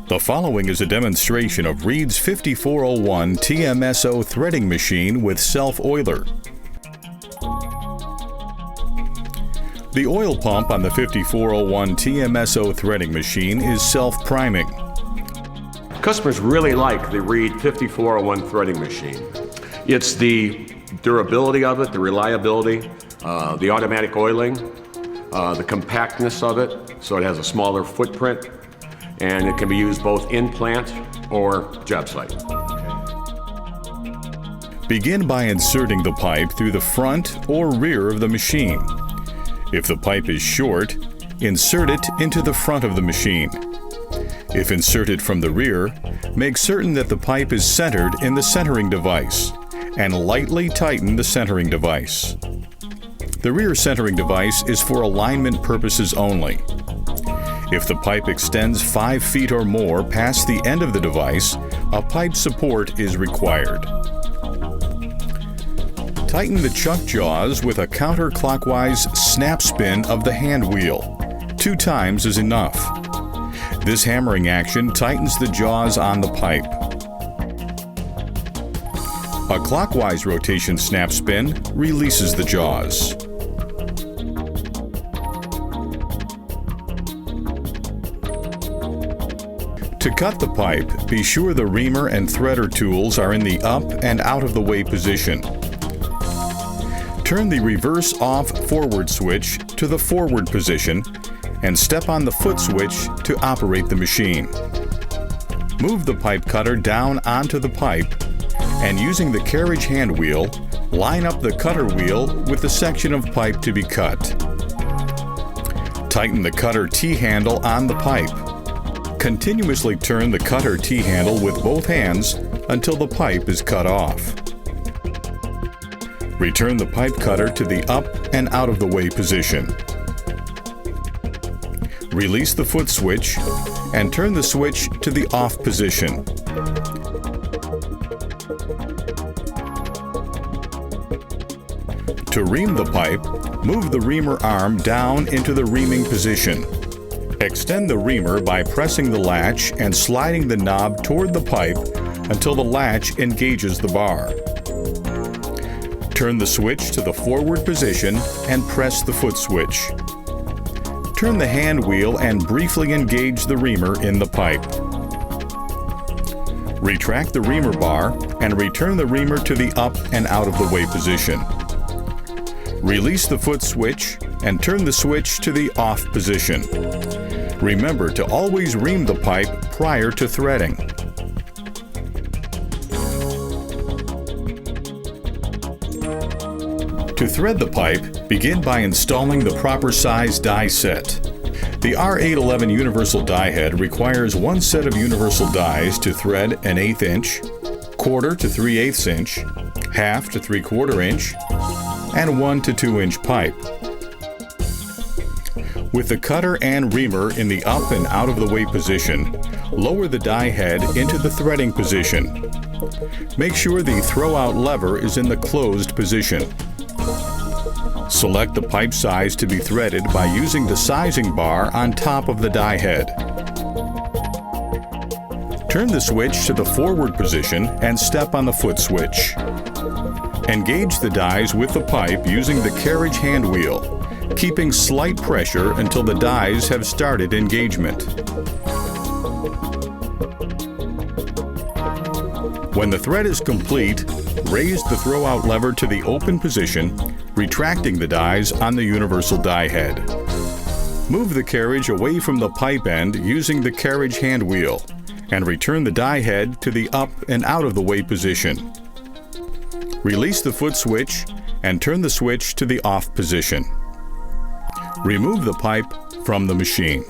The following is a demonstration of Reed's 5401 TMSO threading machine with self-oiler. The oil pump on the 5401 TMSO threading machine is self-priming. Customers really like the Reed 5401 threading machine. It's the durability of it, the reliability, the automatic oiling, the compactness of it, so it has a smaller footprint, and it can be used both in plant or job site. Begin by inserting the pipe through the front or rear of the machine. If the pipe is short, insert it into the front of the machine. If inserted from the rear, make certain that the pipe is centered in the centering device and lightly tighten the centering device. The rear centering device is for alignment purposes only. If the pipe extends 5 feet or more past the end of the device, a pipe support is required. Tighten the chuck jaws with a counterclockwise snap spin of the hand wheel. 2 times is enough. This hammering action tightens the jaws on the pipe. A clockwise rotation snap spin releases the jaws. To cut the pipe, be sure the reamer and threader tools are in the up and out of the way position. Turn the reverse off forward switch to the forward position and step on the foot switch to operate the machine. Move the pipe cutter down onto the pipe and using the carriage hand wheel, line up the cutter wheel with the section of pipe to be cut. Tighten the cutter T-handle on the pipe. Continuously turn the cutter T-handle with both hands until the pipe is cut off. Return the pipe cutter to the up and out of the way position. Release the foot switch and turn the switch to the off position. To ream the pipe, move the reamer arm down into the reaming position. Extend the reamer by pressing the latch and sliding the knob toward the pipe until the latch engages the bar. Turn the switch to the forward position and press the foot switch. Turn the hand wheel and briefly engage the reamer in the pipe. Retract the reamer bar and return the reamer to the up and out of the way position. Release the foot switch and turn the switch to the off position. Remember to always ream the pipe prior to threading. To thread the pipe, begin by installing the proper size die set. The R811 universal die head requires 1 set of universal dies to thread an 1/8 inch, 1/4 to 3/8 inch, 1/2 to 3/4 inch, and 1 to 2 inch pipe. With the cutter and reamer in the up and out of the way position, lower the die head into the threading position. Make sure the throw-out lever is in the closed position. Select the pipe size to be threaded by using the sizing bar on top of the die head. Turn the switch to the forward position and step on the foot switch. Engage the dies with the pipe using the carriage hand wheel, keeping slight pressure until the dies have started engagement. When the thread is complete, raise the throw-out lever to the open position, retracting the dies on the universal die head. Move the carriage away from the pipe end using the carriage hand wheel, and return the die head to the up and out of the way position. Release the foot switch and turn the switch to the off position. Remove the pipe from the machine.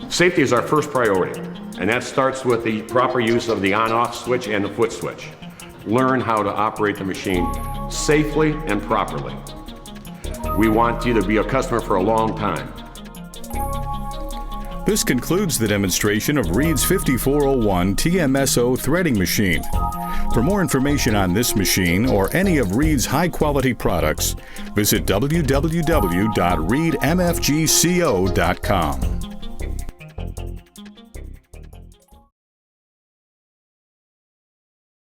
Safety is our first priority, and that starts with the proper use of the on-off switch and the foot switch. Learn how to operate the machine safely and properly. We want you to be a customer for a long time. This concludes the demonstration of Reed's 5401 TMSO threading machine. For more information on this machine or any of Reed's high-quality products, visit www.reedmfgco.com.